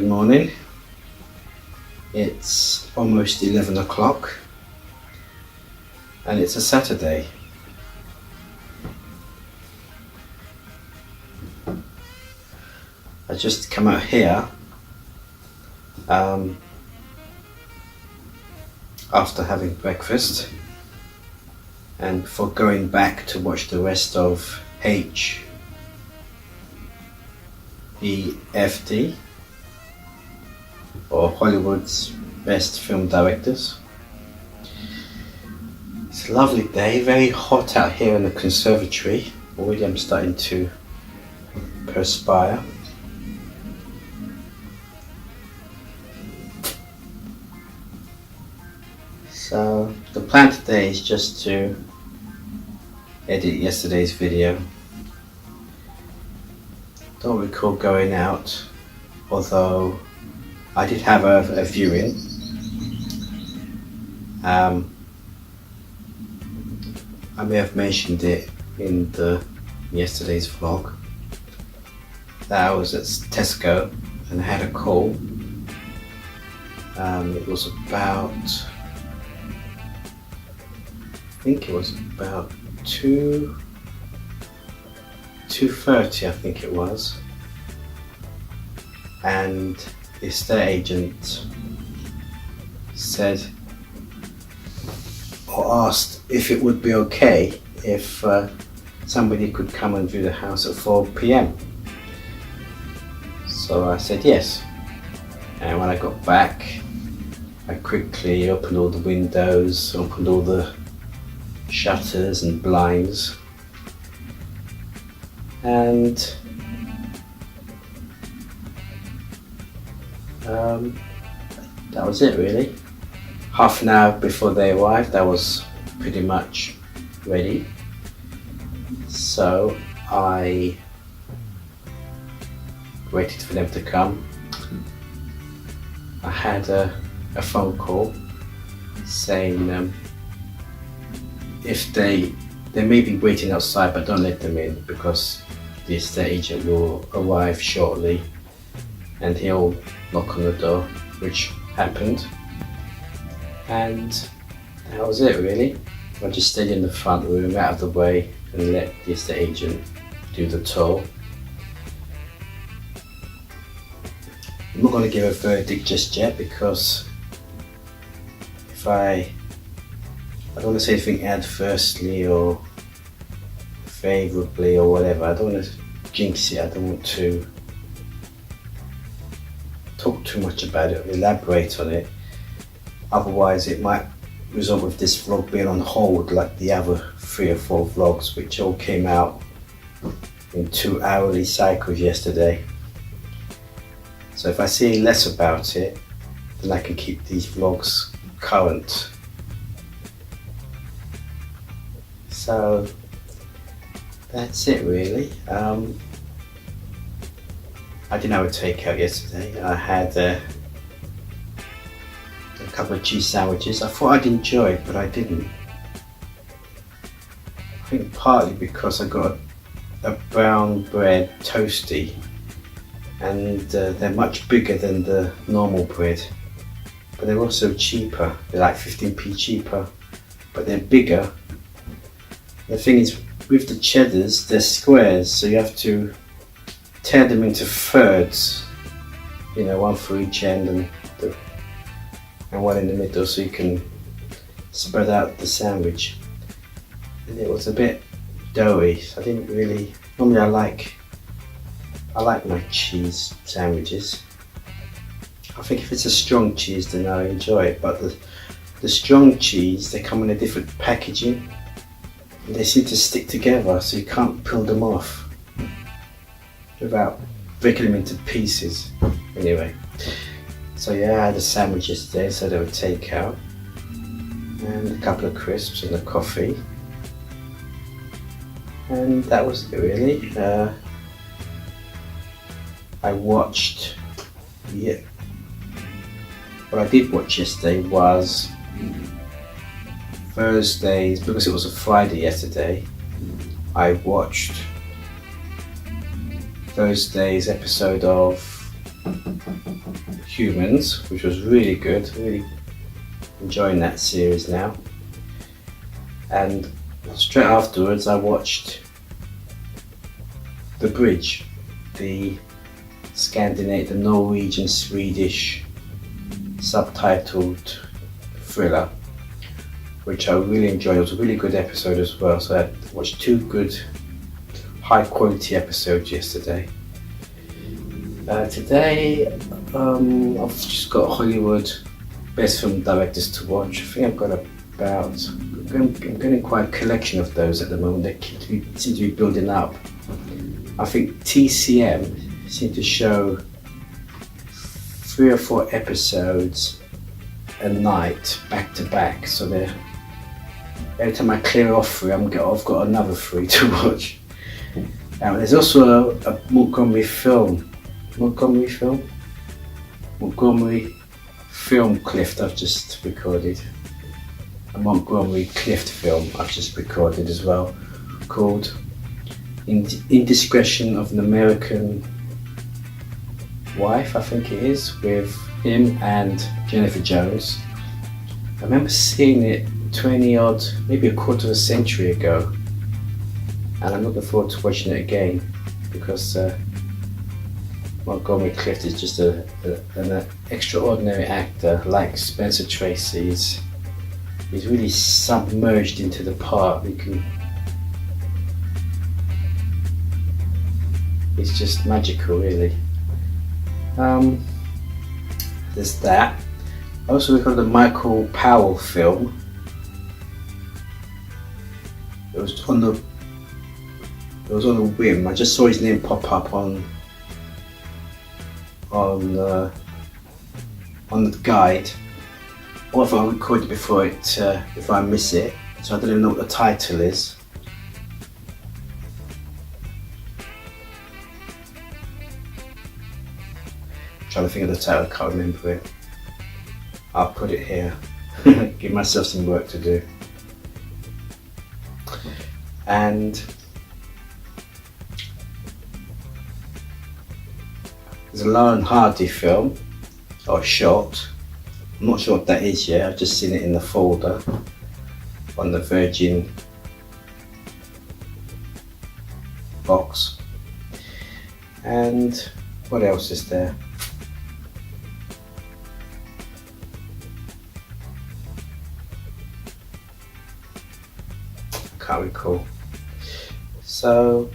morning. It's almost 11 o'clock and it's a Saturday. I just come out here after having breakfast and before going back to watch the rest of HEFD, or Hollywood's best film directors. It's a lovely day, very hot out here in the conservatory. Already I'm starting to perspire. So the plan today is just to edit yesterday's video. Don't recall going out, although I did have a viewing. I may have mentioned it in yesterday's vlog that I was at Tesco and had a call. It was about, I think it was about 2:30, I think it was, and the estate agent said or asked if it would be okay if somebody could come and view the house at 4 p.m. So I said yes, and when I got back I quickly opened all the windows, opened all the shutters and blinds, and that was it really. Half an hour before they arrived I was pretty much ready, so I waited for them to come. I had a phone call saying if they may be waiting outside, but don't let them in because the estate agent will arrive shortly and he'll knock on the door, which happened, and that was it really. I just stayed in the front room out of the way and let the estate agent do the tour. I'm not going to give a verdict just yet because if I don't want to say anything adversely or favourably or whatever. I don't want to jinx it. I don't want to talk too much about it or elaborate on it. Otherwise it might result with this vlog being on hold like the other 3 or 4 vlogs which all came out in 2 hourly cycles yesterday. So if I say less about it, then I can keep these vlogs current. So that's it really. I didn't have a takeout yesterday. I had a couple of cheese sandwiches. I thought I'd enjoy it, but I didn't. I think partly because I got a brown bread toasty, and they're much bigger than the normal bread, but they're also cheaper. They're like 15p cheaper, but they're bigger. The thing is, with the cheddars, they're squares, so you have to tear them into thirds, you know, one for each end and one in the middle, so you can spread out the sandwich. And it was a bit doughy, so I didn't really. Normally I like my cheese sandwiches. I think if it's a strong cheese, then I enjoy it. But the strong cheese, they come in a different packaging. They seem to stick together, so you can't peel them off without breaking them into pieces. Anyway, so yeah, I had a sandwich yesterday, so they were takeout, and a couple of crisps and a coffee, and that was it really. I watched, what I did watch yesterday was Thursdays, because it was a Friday yesterday. I watched Thursday's episode of Humans, which was really good. Really enjoying that series now. And straight afterwards, I watched The Bridge, the Scandinavian, the Norwegian, Swedish subtitled thriller, which I really enjoyed. It was a really good episode as well. So I watched 2 good, high quality episodes yesterday. Today, I've just got Hollywood best film directors to watch. I think I've got about, I'm getting quite a collection of those at the moment. They seem to be building up. I think TCM seem to show 3 or 4 episodes a night back to back. So every time I clear off 3, I've got another 3 to watch. There's also a Montgomery film Clift I've just recorded. A Montgomery Clift film I've just recorded as well, called Indiscretion of an American Wife, I think it is, with him and Jennifer Jones. I remember seeing it 20 odd, maybe a quarter of a century ago, and I'm looking forward to watching it again because Montgomery Clift is just an extraordinary actor. Like Spencer Tracy, he's really submerged into the part. It's just magical, really. There's that. Also, we've got the Michael Powell film. It was on a whim. I just saw his name pop up on the guide. Or if I record it before I miss it, so I don't even know what the title is. I'm trying to think of the title, I can't remember it. I'll put it here. Give myself some work to do. And there's a Lauren Hardy film, or short. I'm not sure what that is yet, I've just seen it in the folder on the Virgin box. And what else is there? I can't recall. So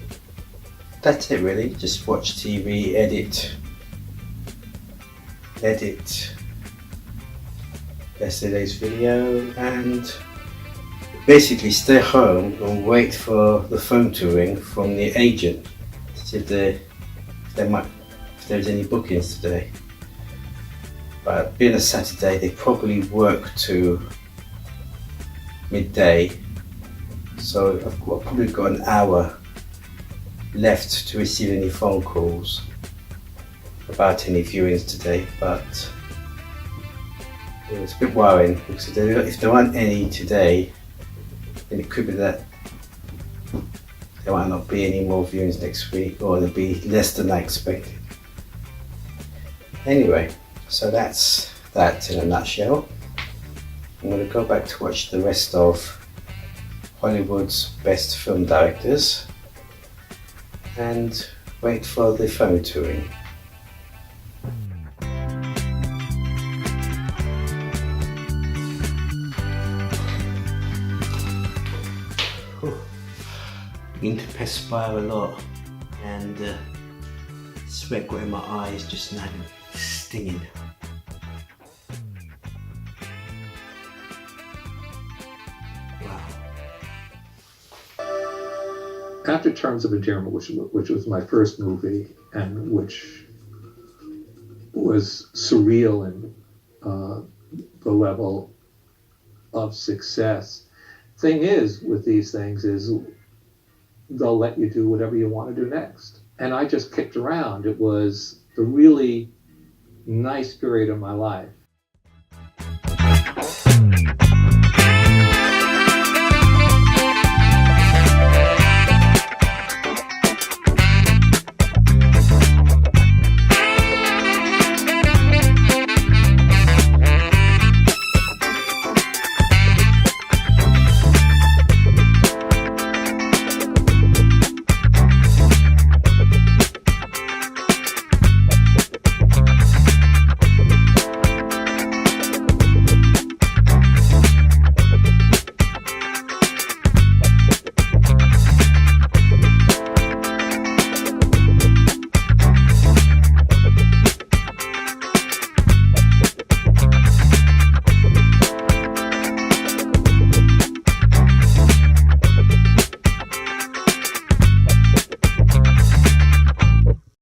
that's it really, just watch TV, edit yesterday's video, and basically stay home and wait for the phone to ring from the agent to see if there's any bookings today. But being a Saturday, they probably work to midday, so I've probably got an hour left to receive any phone calls about any viewings today. But it's a bit worrying because if there aren't any today, then it could be that there might not be any more viewings next week, or there'll be less than I expected. Anyway, so that's that in a nutshell. I'm going to go back to watch the rest of Hollywood's best film directors and wait for the phone to ring. Begin to perspire a lot, and sweat got in my eyes just now, stinging. Wow. After Terms of Endearment, which was my first movie, and which was surreal in the level of success. Thing is, with these things is they'll let you do whatever you want to do next. And I just kicked around. It was a really nice period of my life.